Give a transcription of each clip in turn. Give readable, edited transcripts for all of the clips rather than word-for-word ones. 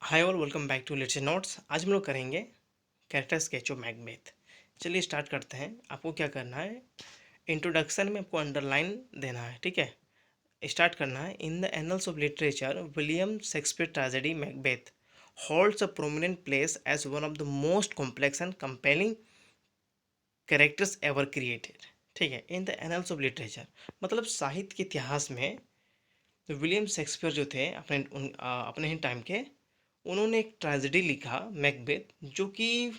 Hi all, welcome back to literature notes. आज हम लोग करेंगे कैरेक्टर स्केच ऑफ मैकबेथ। चलिए स्टार्ट करते हैं। आपको क्या करना है, इंट्रोडक्शन में आपको अंडरलाइन देना है, ठीक है। स्टार्ट करना है। In the annals of literature, William Shakespeare tragedy Macbeth holds a prominent place as one of the most complex and compelling characters ever created. ठीक है, in the annals of literature मतलब साहित्य के इतिहास में विलियम शेक्सपियर जो थे अपने ही टाइम के, उन्होंने एक ट्रेजेडी लिखा मैकबेथ, जो कि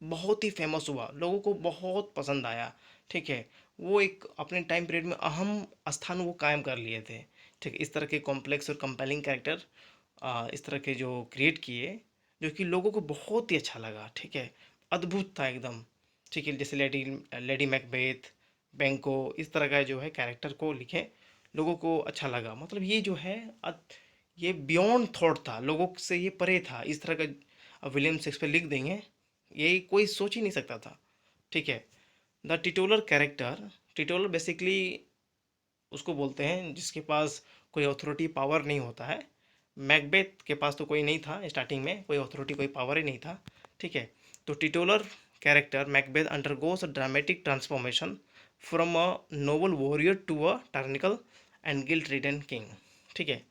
बहुत ही फेमस हुआ, लोगों को बहुत पसंद आया। ठीक है, वो एक अपने टाइम पीरियड में अहम स्थान वो कायम कर लिए थे। ठीक है, इस तरह के कॉम्प्लेक्स और कंपेलिंग कैरेक्टर इस तरह के जो क्रिएट किए, जो कि लोगों को बहुत ही अच्छा लगा। ठीक है, अद्भुत था एकदम। ठीक है, जैसे लेडी लेडी मैकबेथ, बैंको, इस तरह का जो है कैरेक्टर को लिखे, लोगों को अच्छा लगा। मतलब ये जो है ये बियॉन्ड थॉट था, लोगों से ये परे था। इस तरह का विलियम शेक्सपियर लिख देंगे, ये कोई सोच ही नहीं सकता था। ठीक है, द टिटोलर कैरेक्टर, टिटोलर बेसिकली उसको बोलते हैं जिसके पास कोई अथॉरिटी पावर नहीं होता है। मैकबेथ के पास तो कोई नहीं था, स्टार्टिंग में कोई अथॉरिटी कोई पावर ही नहीं था। ठीक है, तो titular character Macbeth undergoes a dramatic transformation from a noble warrior to a tyrannical and guilt ridden king. ठीक है,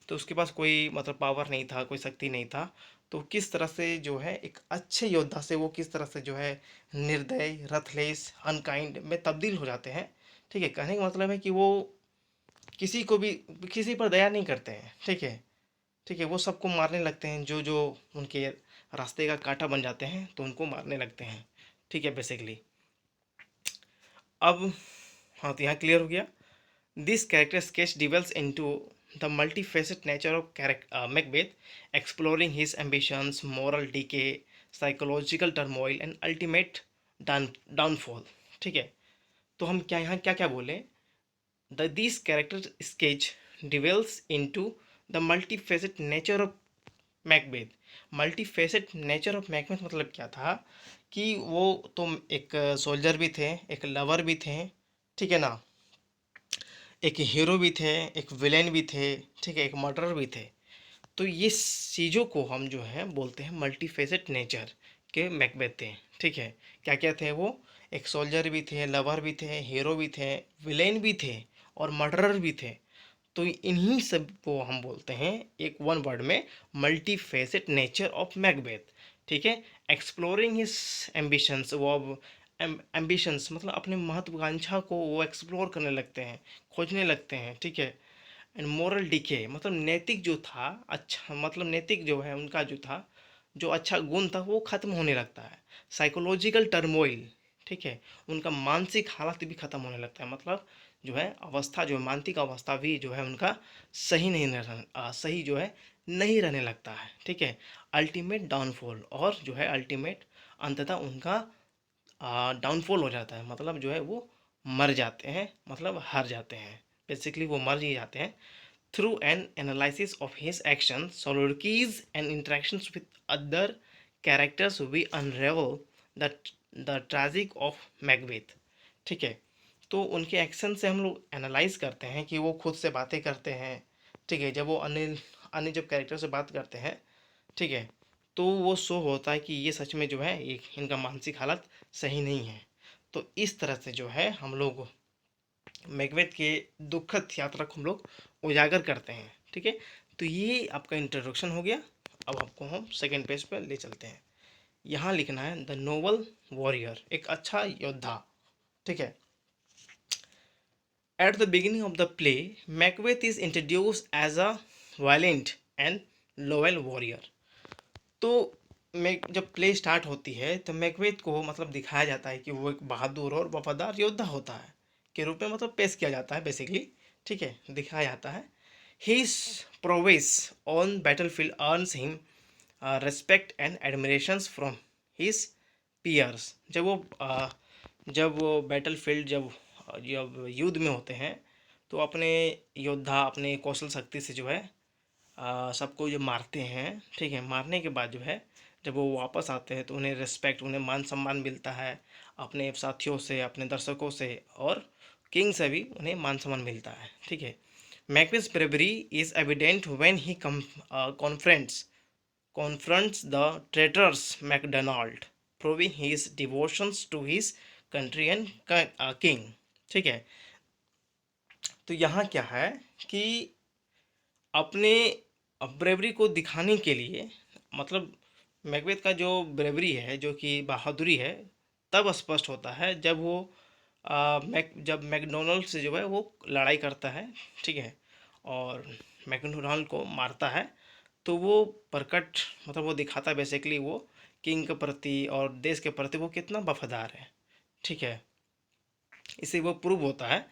तो उसके पास कोई मतलब पावर नहीं था, कोई शक्ति नहीं था। तो किस तरह से जो है एक अच्छे योद्धा से वो किस तरह से जो है निर्दय, रथलेस, अनकाइंड में तब्दील हो जाते हैं। ठीक है, कहने का मतलब है कि वो किसी को भी, किसी पर दया नहीं करते हैं। ठीक है, ठीक है, वो सबको मारने लगते हैं, जो जो उनके रास्ते का कांटा बन जाते हैं तो उनको मारने लगते हैं। ठीक है, बेसिकली अब हाँ, तो यहाँ क्लियर हो गया। This character sketch delves into the multifaceted nature of Macbeth, exploring his ambitions, moral decay, psychological turmoil, and ultimate downfall. ठीक है, तो हम क्या यहाँ क्या क्या बोले, this character sketch delves into the multifaceted nature of Macbeth. Multifacet nature of Macbeth मतलब क्या था कि वो तो एक सोल्जर भी थे, एक लवर भी थे, ठीक है ना, एक हीरो भी थे, एक विलेन भी थे, ठीक है, एक मर्डरर भी थे। तो ये चीज़ों को हम जो है बोलते हैं मल्टीफेसेट नेचर के मैकबेथ थे। ठीक है, क्या क्या थे वो, एक सोल्जर भी थे, लवर भी थे, हीरो भी थे, विलेन भी थे और मर्डरर भी थे। तो इन्हीं सब को हम बोलते हैं एक वन वर्ड में मल्टीफेसेट नेचर ऑफ मैकबेथ। ठीक है, एक्सप्लोरिंग हिज एम्बिशंस, वो अब एम्बिशंस मतलब अपने महत्वाकांक्षा को वो एक्सप्लोर करने लगते हैं, खोजने लगते हैं। ठीक है, एंड मोरल डिके मतलब नैतिक जो था, अच्छा मतलब नैतिक जो है उनका जो था, जो अच्छा गुण था वो खत्म होने लगता है। साइकोलॉजिकल टर्मोइल, ठीक है, उनका मानसिक हालत भी खत्म होने लगता है। मतलब जो है अवस्था, जो मानसिक अवस्था भी जो है उनका सही नहीं सही जो है नहीं रहने लगता है। ठीक है, अल्टीमेट डाउनफॉल, और जो है अल्टीमेट अंततः उनका डाउनफॉल हो जाता है। मतलब जो है वो मर जाते हैं, मतलब हार जाते हैं, बेसिकली वो मर ही जाते हैं। Through an analysis of his action, soliloquies and interactions with other characters, we unravel the the tragic of Macbeth। ठीक है, तो उनके एक्शन से हम लोग एनालाइज करते हैं कि वो खुद से बातें करते हैं। ठीक है, जब वो अन्य अन्य जब कैरेक्टर से बात करते हैं, ठीक है, तो वो शो होता है कि ये सच में जो है एक इनका मानसिक हालत सही नहीं है। तो इस तरह से जो है हम लोग मैकबेथ के दुखद यात्रा को हम लोग उजागर करते हैं। ठीक है, तो ये आपका इंट्रोडक्शन हो गया। अब आपको हम सेकेंड पेज पर ले चलते हैं। यहाँ लिखना है द नोबल वॉरियर, एक अच्छा योद्धा। ठीक है, at the beginning of the play Macbeth is introduce as a violent and loyal warrior. तो मैं जब प्ले स्टार्ट होती है तो मैकबेथ को मतलब दिखाया जाता है कि वो एक बहादुर और वफादार योद्धा होता है के रूप में मतलब पेश किया जाता है बेसिकली। ठीक है, दिखाया जाता है। His prowess on battlefield earns him respect and admirations from his peers. जब वो बैटलफील्ड जब युद्ध में होते हैं तो अपने योद्धा अपने कौशल शक्ति से जो है सबको जो मारते हैं। ठीक है, मारने के बाद जो है जब वो वापस आते हैं तो उन्हें रिस्पेक्ट, उन्हें मान सम्मान मिलता है अपने साथियों से, अपने दर्शकों से, और किंग से भी उन्हें मान सम्मान मिलता है। ठीक है, मैकबेथ's bravery is evident when he confronts confronts the traitors MacDonald, proving his devotions to his country and king। ठीक है, तो यहाँ क्या है कि अपने ब्रेवरी को दिखाने के लिए, मतलब मैकबेथ का जो ब्रेवरी है, जो कि बहादुरी है, तब स्पष्ट होता है जब वो जब मैकडोनल्ड से जो है वो लड़ाई करता है। ठीक है, और मैकडोनल्ड को मारता है, तो वो प्रकट, मतलब वो दिखाता है बेसिकली वो किंग के प्रति और देश के प्रति वो कितना वफादार है। ठीक है, इससे वो प्रूव होता है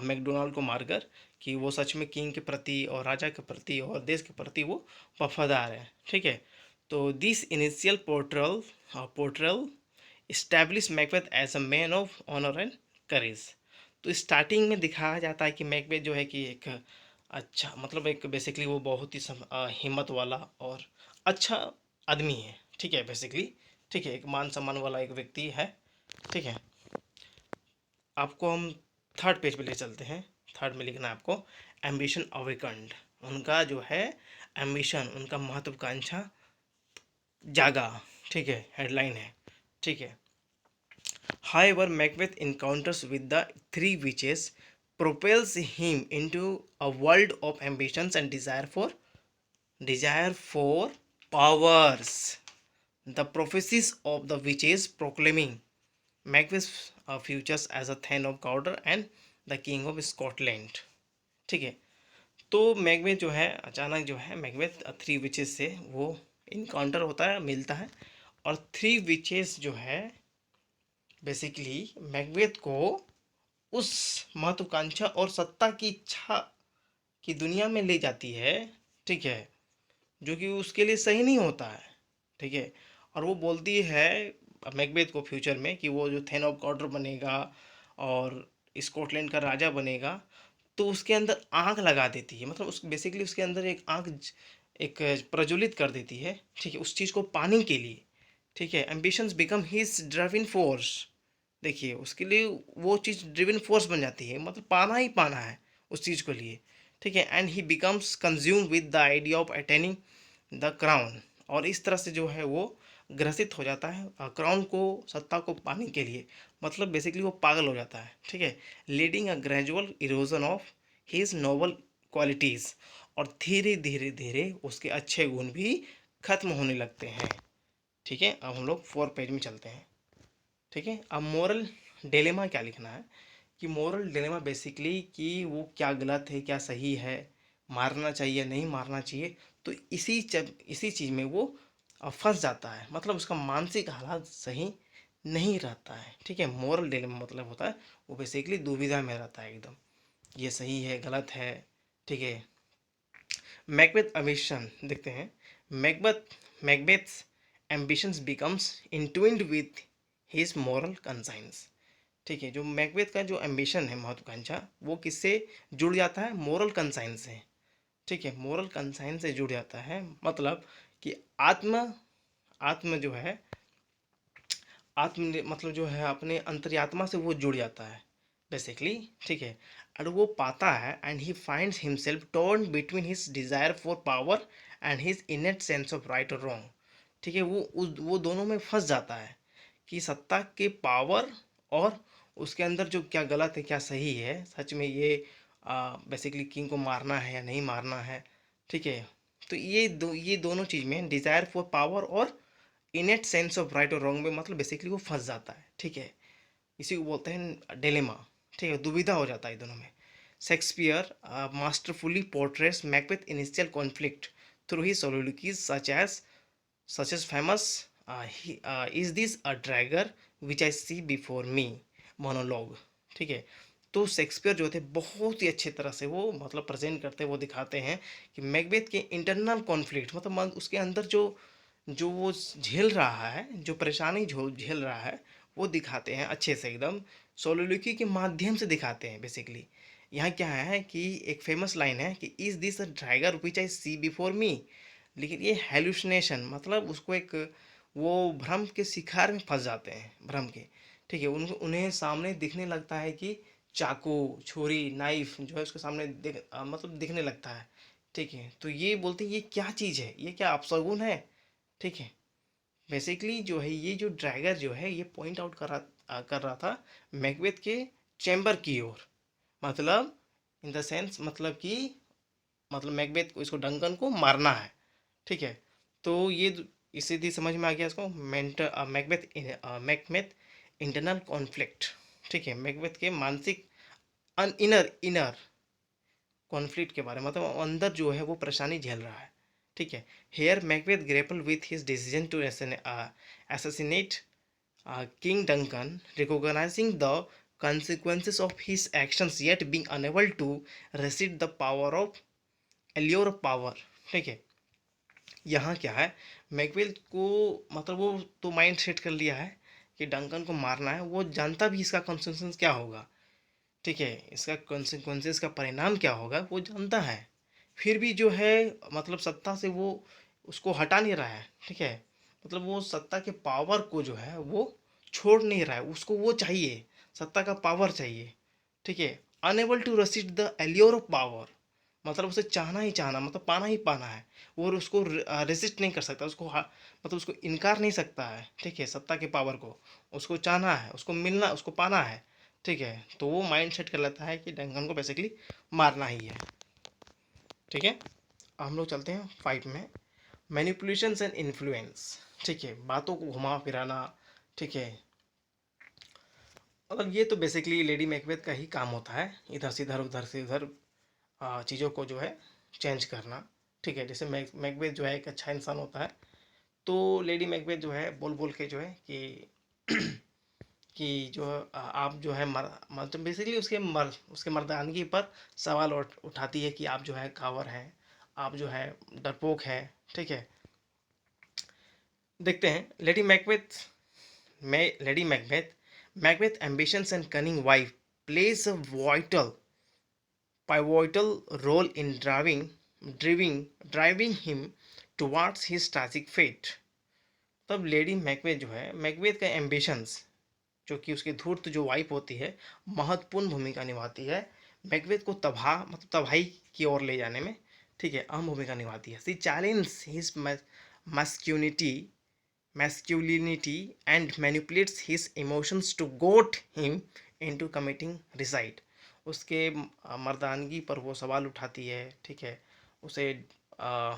मैकडोनाल्ड को मारकर कि वो सच में किंग के प्रति और राजा के प्रति और देश के प्रति वो वफादार है। ठीक है, तो this initial portrayal establish Macbeth as a man of honour and courage. तो स्टार्टिंग में दिखाया जाता है कि मैकबेथ जो है कि एक अच्छा, मतलब एक बेसिकली वो बहुत ही हिम्मत वाला और अच्छा आदमी है। ठीक है, बेसिकली ठीक है, एक मान सम्मान वाला एक व्यक्ति है। ठीक है, आपको हम थर्ड पेज पे ले चलते हैं। थर्ड में लिखना है आपको एम्बिशन अवेकन्ड। उनका जो है एम्बिशन, उनका महत्वाकांक्षा जागा। ठीक है, हेडलाइन है। ठीक है, however Macbeth encounters with the three witches propels him into a world of ambitions and desire for powers. The prophecies of the witches proclaiming Macbeth's futures as a Thane of Cawdor and the King of Scotland। ठीक है, तो Macbeth जो है अचानक जो है Macbeth three witches से वो इनकाउंटर होता है, मिलता है, और थ्री विचेस जो है बेसिकली मैकबेथ को उस महत्वाकांक्षा और सत्ता की इच्छा की दुनिया में ले जाती है। ठीक है, जो कि उसके लिए सही नहीं होता है। ठीक है, और वो बोलती है मैकबेथ को फ्यूचर में कि वो जो थेन ऑफ कॉर्डर बनेगा और स्कॉटलैंड का राजा बनेगा, तो उसके अंदर आग लगा देती है, मतलब उस बेसिकली उसके अंदर एक आग एक प्रज्वलित कर देती है। ठीक है, उस चीज़ को पाने के लिए। ठीक है, ambitions become his driving force. देखिए, उसके लिए वो चीज़ ड्रिवन फोर्स बन जाती है, मतलब पाना ही पाना है उस चीज़ को लिए। ठीक है, and he becomes consume with the idea of attaining the crown. और इस तरह से जो है वो ग्रसित हो जाता है क्राउन को, सत्ता को पाने के लिए, मतलब बेसिकली वो पागल हो जाता है। ठीक है, leading a gradual erosion of his noble qualities. और धीरे धीरे धीरे उसके अच्छे गुण भी खत्म होने लगते हैं। ठीक है, अब हम लोग 4 पेज में चलते हैं। ठीक है, अब मोरल डिलेमा क्या लिखना है कि मोरल डिलेमा बेसिकली कि वो क्या गलत है क्या सही है, मारना चाहिए नहीं मारना चाहिए, तो इसी चीज़ में वो फंस जाता है, मतलब उसका मानसिक हालात सही नहीं रहता है। ठीक है, मोरल डिलेमा मतलब होता है वो बेसिकली दुविधा में रहता है एकदम, ये सही है गलत है। ठीक है, मैकबेथ एम्बिशन देखते हैं। Macbeth's ambitions becomes entwined with his moral conscience. ठीक है, जो मैकबेथ का जो एम्बिशन है, महत्वाकांक्षा, वो किससे जुड़ जाता है? मोरल कंसाइंस से। ठीक है, मोरल कंसाइंस से जुड़ जाता है, मतलब कि आत्म आत्म जो है आत्म मतलब जो है अपने अंतर्यात्मा से वो जुड़ जाता है बेसिकली। ठीक है, और वो पाता है and he finds himself torn between his desire for power and his इनेट sense of right और रॉन्ग। ठीक है, वो दोनों में फंस जाता है कि सत्ता के पावर और उसके अंदर जो क्या गलत है क्या सही है, सच में ये बेसिकली किंग को मारना है या नहीं मारना है। ठीक है, तो ये दोनों चीज़ में डिज़ायर फॉर पावर और इनेट सेंस ऑफ राइट और रॉन्ग में मतलब बेसिकली वो फंस जाता है। ठीक है, इसी को बोलते हैं डिलेमा। ठीक है, दुविधा हो जाता है दोनों में। Shakespeare masterfully portrays Macbeth initial conflict through he soliloquies such as famous is this a dragger which I see before me monologue. ठीक है, तो शेक्सपियर जो थे बहुत ही अच्छे तरह से वो मतलब प्रेजेंट करते हैं, वो दिखाते हैं कि मैकबेथ के इंटरनल कॉन्फ्लिक्ट, मतलब उसके अंदर जो जो वो झेल रहा है, जो परेशानी झेल रहा है, वो दिखाते हैं अच्छे से एकदम, सोलोलिकी के माध्यम से दिखाते हैं बेसिकली। यहाँ क्या है कि एक फेमस लाइन है कि is this a dagger which I see before me, लेकिन ये हेलुसिनेशन, मतलब उसको एक वो भ्रम के शिकार में फंस जाते हैं, भ्रम के। ठीक है, उन्हें सामने दिखने लगता है कि चाकू छुरी नाइफ जो है उसके सामने मतलब दिखने लगता है। ठीक है, तो ये बोलते हैं ये क्या चीज़ है, ये क्या अपशगुन है, ठीक है। बेसिकली जो है ये जो ड्रैगर जो है ये पॉइंट आउट कर रहा था मैकबेथ के चैम्बर की ओर, मतलब इन द सेंस मतलब कि मतलब मैकबेथ को, इसको डंकन को मारना है। ठीक है। तो ये इसी थी, समझ में आ गया इसको। Macbeth Macbeth internal conflict. ठीक है, मैकबेथ के मानसिक इनर इनर कॉन्फ्लिक्ट के बारे में, मतलब अंदर जो है वो परेशानी झेल रहा है। ठीक है। Here Macbeth grapple with his decision to assassinate King Duncan, recognizing the consequences of his actions yet being unable to resist the power of allure of power। ठीक है। यहाँ क्या है, मैकबेथ को मतलब वो तो माइंड सेट कर लिया है कि डंकन को मारना है, वो जानता भी इसका कॉन्सिक्वेंस क्या होगा। ठीक है, इसका कॉन्सिक्वेंसेस का परिणाम क्या होगा वो जानता है, फिर भी जो है मतलब सत्ता से वो उसको हटा नहीं रहा है। ठीक है, मतलब वो सत्ता के पावर को जो है वो छोड़ नहीं रहा है, उसको वो चाहिए, सत्ता का पावर चाहिए। ठीक है। Unable to resist the allure of power, मतलब उसे चाहना ही चाहना, मतलब पाना ही पाना है, और उसको रेसिस्ट नहीं कर सकता, उसको मतलब उसको इनकार नहीं सकता है। ठीक है, सत्ता के पावर को उसको चाहना है, उसको मिलना, उसको पाना है। ठीक है, तो वो माइंड सेट कर लेता है कि डंकन को बेसिकली मारना ही है। ठीक है, अब हम लोग चलते हैं 5 में, मैनिपुलेशंस एंड इन्फ्लुएंस। ठीक है, बातों को घुमा फिराना। ठीक है, मतलब ये तो बेसिकली लेडी मैकबेथ का ही काम होता है, इधर से इधर उधर से उधर चीज़ों को जो है चेंज करना। ठीक है, जैसे मैकबेथ जो है एक अच्छा इंसान होता है, तो लेडी मैकबेथ जो है बोल बोल के जो है कि जो आप जो है मतलब बेसिकली उसके मर्दानगी पर सवाल उठाती है कि आप जो है कावर हैं, आप जो है डरपोक हैं। ठीक है, देखते हैं lady Macbeth Macbeth ambitions and cunning wife plays a pivotal role in driving him towards his tragic fate। तब लेडी मैकबेथ जो है, मैकबेथ का एम्बिशंस, जो कि उसकी धूर्त जो वाइफ होती है, महत्वपूर्ण भूमिका निभाती है मैकबेथ को तबाही की ओर ले जाने में। ठीक है, अहम भूमिका निभाती है। She challenge his masculinity masculinity and manipulates his emotions to goad him into committing ricide। उसके मर्दानगी पर वो सवाल उठाती है। ठीक है, उसे आ,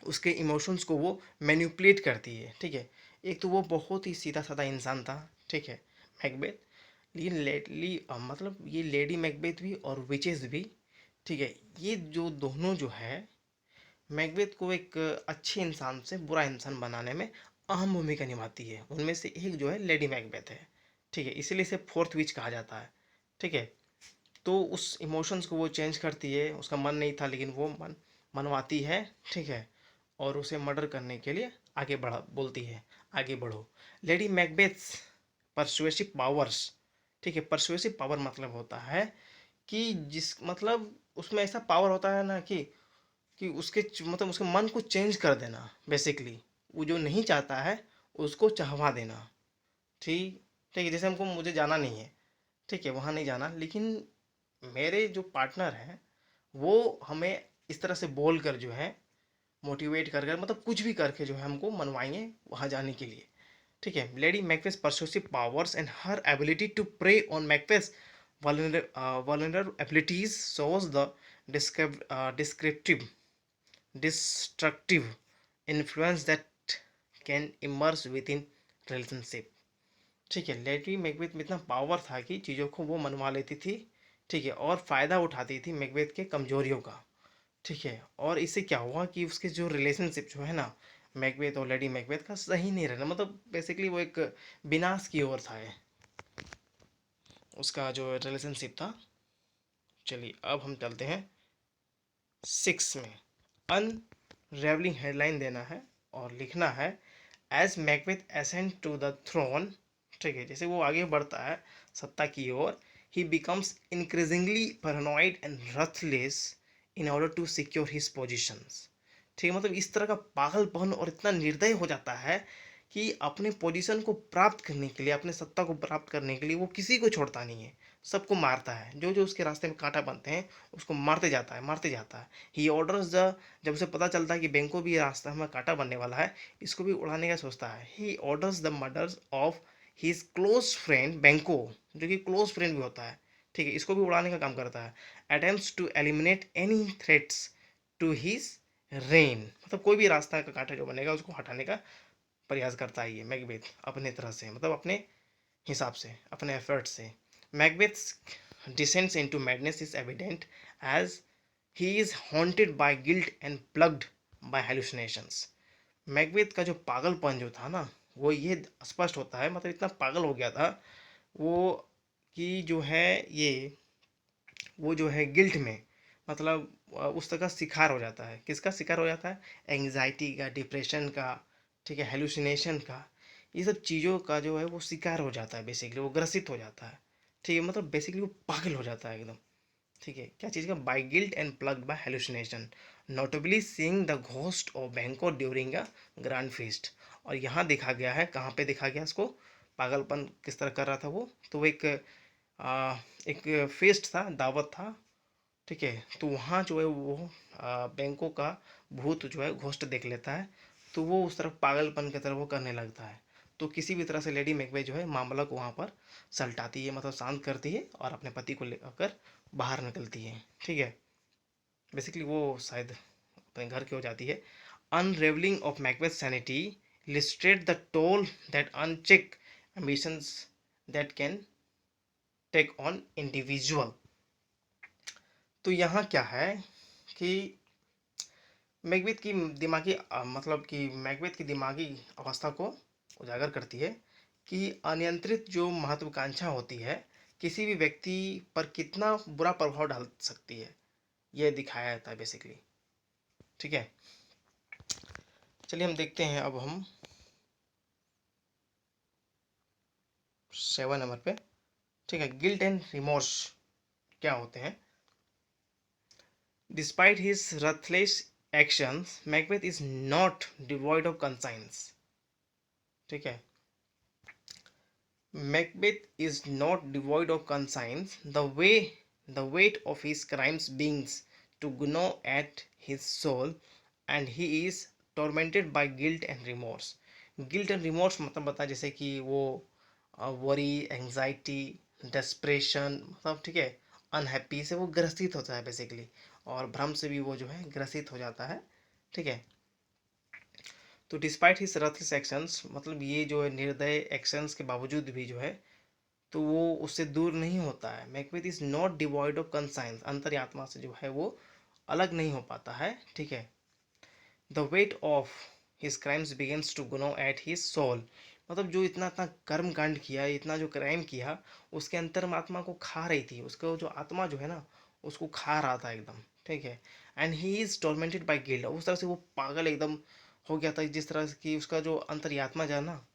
उसके इमोशंस को वो मैनिपुलेट करती है। ठीक है, एक तो वो बहुत ही सीधा साधा इंसान था। ठीक है, मैकबेथ, लेकिन लेटली मतलब ये लेडी मैकबेथ भी और विचेस भी, ठीक है, ये जो दोनों जो है मैकबेथ को एक अच्छे इंसान से बुरा इंसान बनाने में अहम भूमिका निभाती है। उनमें से एक जो है लेडी मैकबेथ है। ठीक है, इसीलिए इसे फोर्थ विच कहा जाता है। ठीक है, तो उस इमोशंस को वो चेंज करती है, उसका मन नहीं था लेकिन वो मनवाती है। ठीक है, और उसे मर्डर करने के लिए आगे बढ़ा बोलती है, आगे बढ़ो। Lady Macbeth's persuasive powers. ठीक है, परसुएसिव पावर मतलब होता है कि जिस मतलब उसमें ऐसा पावर होता है ना कि मतलब उसके मन को चेंज कर देना, बेसिकली वो जो नहीं चाहता है उसको चाहवा देना। ठीक ठीक है, जैसे मुझे जाना नहीं है, ठीक है, वहाँ नहीं जाना, लेकिन मेरे जो पार्टनर हैं वो हमें इस तरह से बोल कर जो है मोटिवेट कर कर, मतलब कुछ भी करके जो है हमको मनवाएंगे वहाँ जाने के लिए। ठीक है, Lady Macbeth persuasive powers and her ability to prey on Macbeth vulnerabilities shows the descriptive destructive influence that can emerge within relationship। ठीक है, लेडी मैकबेथ में इतना पावर था कि चीज़ों को वो मनवा लेती थी। ठीक है, और फ़ायदा उठाती थी मैकबेथ के कमजोरियों का। ठीक है, और इससे क्या हुआ कि उसके जो रिलेशनशिप जो है ना मैकबेथ और लेडी मैकबेथ का सही नहीं रहना, मतलब बेसिकली वो एक विनाश की ओर था उसका जो रिलेशनशिप था। चलिए अब हम चलते हैं 6 में। अनरेवलिंग हेडलाइन देना है और लिखना है as Macbeth ascend to the throne. ठीक है, जैसे वो आगे बढ़ता है सत्ता की ओर, he becomes increasingly paranoid and ruthless in order to secure his positions. ठीक है, मतलब इस तरह का पागलपन और इतना निर्दय हो जाता है कि अपने पोजीशन को प्राप्त करने के लिए, अपने सत्ता को प्राप्त करने के लिए वो किसी को छोड़ता नहीं है। सबको मारता है, जो जो उसके रास्ते में कांटा बनते हैं उसको मारते जाता है, मारते जाता है। ही ऑर्डर्स द, जब उसे पता चलता है कि बेंको भी रास्ता में कांटा बनने वाला है, इसको भी उड़ाने का सोचता है। He orders the murders of his close friend Banquo, जो कि क्लोज फ्रेंड भी होता है, ठीक है, इसको भी उड़ाने का काम करता है। Attempts to eliminate any threats to his reign, मतलब कोई भी रास्ता का कांटा जो बनेगा उसको हटाने का प्रयास करता है ये मैकबेथ अपने तरह से, मतलब अपने हिसाब से, अपने एफर्ट से। मैकबेथ्स descends into madness is evident as he is haunted by guilt and plugged by hallucinations. Macbeth का जो पागलपन जो था ना, वो ये स्पष्ट होता है, मतलब इतना पागल हो गया था वो कि जो है ये, वो जो है गिल्ट में, मतलब उस तरह का शिकार हो जाता है। किसका शिकार हो जाता है? एंग्जाइटी का, डिप्रेशन का, ठीक है, हेलुसिनेशन का, ये सब चीज़ों का जो है वो शिकार हो जाता है, बेसिकली वो ग्रसित हो जाता है, ठीक है, मतलब बेसिकली वो पागल हो जाता है एकदम, ठीक है। क्या चीज़ का? By guilt and plagued by hallucination, notably seeing the ghost of Banquo during a grand feast. और यहाँ देखा गया है, कहाँ पे देखा गया इसको, पागलपन किस तरह कर रहा था वो, तो वो एक फेस्ट था, दावत था, ठीक है, तो वहाँ जो है वो बैंकों का भूत जो है घोस्ट देख लेता है, तो वो उस तरफ पागलपन की तरफ वो करने लगता है। तो किसी भी तरह से लेडी मैकबेथ जो है मामला को वहाँ पर सलटाती है, मतलब शांत करती है और अपने पति को लेकर बाहर निकलती है, ठीक है। बेसिकली वो शायद अपने घर की हो जाती है। Unravelling of Macbeth sanity listed the toll that unchecked ambitions that can take on individual. तो यहाँ क्या है कि मैकबेथ की दिमागी मतलब कि मैकबेथ की दिमागी अवस्था को उजागर करती है कि अनियंत्रित जो महत्वाकांक्षा होती है किसी भी व्यक्ति पर कितना बुरा प्रभाव डाल सकती है, यह दिखाया जाता है बेसिकली, ठीक है। चलिए हम देखते हैं अब हम 7 नंबर पे, ठीक है, गिल्ट एंड रिमोर्स क्या होते हैं। Despite his ruthless actions Macbeth is not devoid of conscience, ठीक है। Macbeth is not devoid of conscience, the weight of his crimes begins to gnaw at his soul, and he is tormented by guilt and remorse. Guilt and remorse मतलब बता, जैसे कि वो worry, anxiety, desperation, मतलब ठीक है, unhappy से वो ग्रसित होता है बेसिकली, और भ्रम से भी वो जो है ग्रसित हो जाता है, ठीक है। तो डिस्पाइट हिज रथलेस एक्शंस, मतलब ये जो है निर्दय एक्शंस के बावजूद भी जो है, तो वो उससे दूर नहीं होता है। Macbeth is not devoid of conscience, अंतर्यात्मा से जो है वो अलग नहीं हो पाता है, ठीक है। The weight of his crimes begins to gnaw at his soul, मतलब जो इतना इतना कर्म कांड किया, इतना जो क्राइम किया, उसके अंतर्मात्मा को खा रही थी, उसको जो आत्मा जो है ना उसको खा रहा था एकदम, ठीक है। And he is tormented by guilt, उस तरह से वो पागल एकदम हो गया था, जिस तरह की उसका जो अंतर्यात्मा जो है ना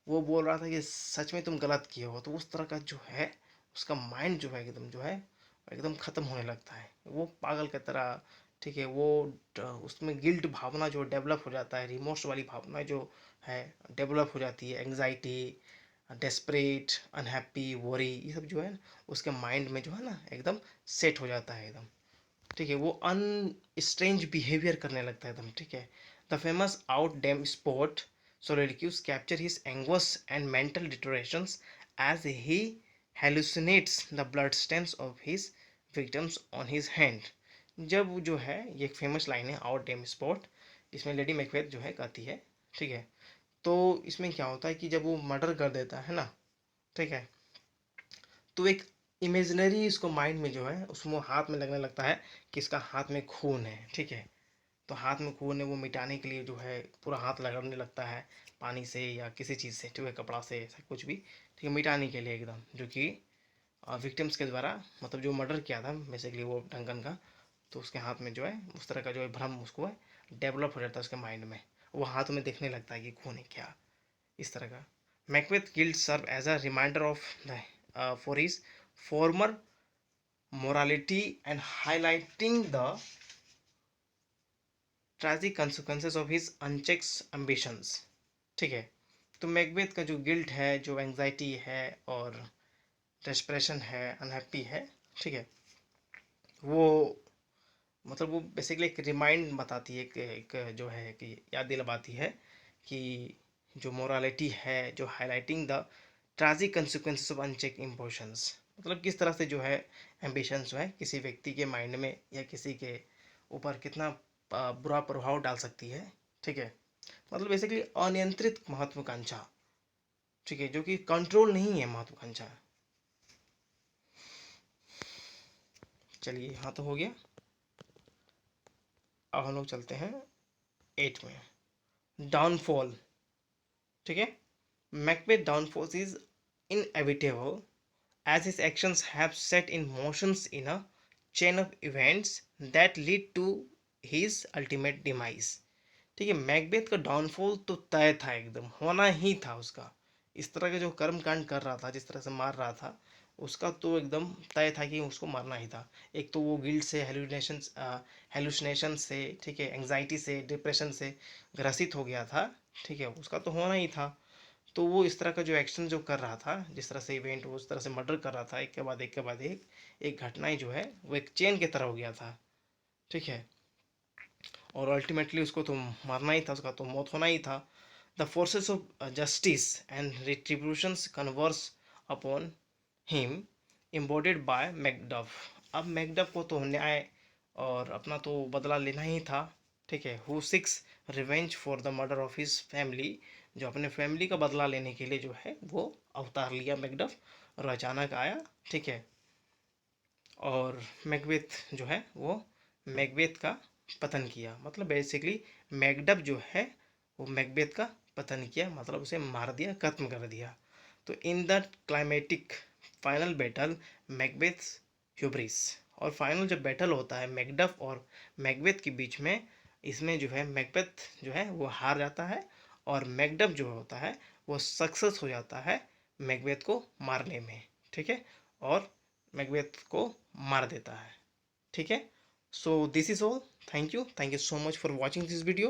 वो बोल रहा था कि सच में तुम गलत किए हो, तो उस तरह का जो है उसका माइंड जो है एकदम जो है एकदम ख़त्म होने लगता है, वो पागल की तरह, ठीक है। वो उसमें गिल्ट भावना जो डेवलप हो जाता है, रिमोर्स वाली भावना जो है डेवलप हो जाती है, एंग्जाइटी, डेस्परेट, अनहैप्पी, वरी, ये सब जो है उसके माइंड में जो है ना एकदम सेट हो जाता है एकदम, ठीक है। वो स्ट्रेंज बिहेवियर करने लगता है एकदम, ठीक है। The famous out dam spot soliloquies capture his anguish and mental deteriorations as he hallucinates the bloodstains of his victims on his hand। जब जो है ये एक फेमस लाइन है आउट डैम स्पॉट, इसमें लेडी मैकबेथ जो है कहती है, ठीक है। तो इसमें क्या होता है कि जब वो मर्डर कर देता है ना, ठीक है, तो एक इमेजिनरी इसको माइंड में जो है उसमें हाथ में लगने लगता है कि इसका हाथ में खून है, ठीक है। तो हाथ में खून है वो मिटाने के लिए जो है पूरा हाथ लगाने लगता है पानी से या किसी चीज़ से, ठीक है, कपड़ा से, ऐसा कुछ भी, ठीक है, मिटाने के लिए एकदम, जो कि विक्टिम्स के द्वारा, मतलब जो मर्डर किया था बेसिकली वो डंकन का, तो उसके हाथ में जो है उस तरह का जो है भ्रम उसको है डेवलप हो जाता है उसके माइंड में, वो हाथ में देखने लगता है कि खून है क्या, इस तरह का। Macbeth guilt serve as a reminder of the for his former morality and highlighting the tragic consequences of his unchecked ambitions, ठीक है। तो मैकबेथ का जो गिल्ट है, जो एंग्जाइटी है और डेस्परेशन है, अनहैप्पी है, ठीक है, वो मतलब वो बेसिकली एक रिमाइंड बताती है, एक जो है कि याद दिलवाती है कि जो मोरालिटी है, जो highlighting the tragic consequences of uncheck emotions, मतलब किस तरह से जो है एम्बिशंस जो है किसी व्यक्ति के माइंड में या किसी के ऊपर कितना बुरा प्रभाव डाल सकती है, ठीक है, मतलब बेसिकली अनियंत्रित महत्वाकांक्षा, ठीक है, जो कि कंट्रोल नहीं है महत्वाकांक्षा। चलिए यहाँ तो हो गया। अब हम लोग चलते हैं 8 में, डाउनफॉल, ठीक है। Macbeth downfall is inevitable as his actions have set in motions in a chain of events that lead to his ultimate demise। ठीक है, मैकबेथ का डाउनफॉल तो तय था, एकदम होना ही था उसका। इस तरह के जो कर्म कांड कर रहा था, जिस तरह से मार रहा था, उसका तो एकदम तय था कि उसको मारना ही था। एक तो वो गिल्ट से, हेलुसिनेशन से, ठीक है, एंग्जाइटी से, डिप्रेशन से ग्रसित हो गया था, ठीक है, उसका तो होना ही था। तो वो इस तरह का जो एक्शन जो कर रहा था, जिस तरह से इवेंट वो उस तरह से मर्डर कर रहा था, एक के बाद एक के बाद एक घटनाएं जो है वो एक चेन की तरह हो गया था, ठीक है, और अल्टीमेटली उसको तो मारना ही था, उसका तो मौत होना ही था। The forces of justice and retributions converge upon him, embodied by Macduff. अब मैकडफ को तो न्याय और अपना तो बदला लेना ही था, ठीक है, who six revenge for the murder of his family, जो अपने फैमिली का बदला लेने के लिए जो है वो अवतार लिया मैकडफ, और अचानक आया, ठीक है, और मैकबेथ जो है वो मैकबेथ का पतन किया, मतलब बेसिकली मैकडफ जो है वो मैकबेथ का पतन किया, मतलब उसे मार दिया, खत्म कर दिया। तो in the climatic final battle Macbeth hubris, और फाइनल जब बैटल होता है मैकडफ और मैकबेथ के बीच में, इसमें जो है मैकबेथ जो है वो हार जाता है, और मैकडफ जो होता है वो सक्सेस हो जाता है मैकबेथ को मारने में, ठीक है, और मैकबेथ को मार देता है, ठीक है। So this is all, thank you so much for watching this video.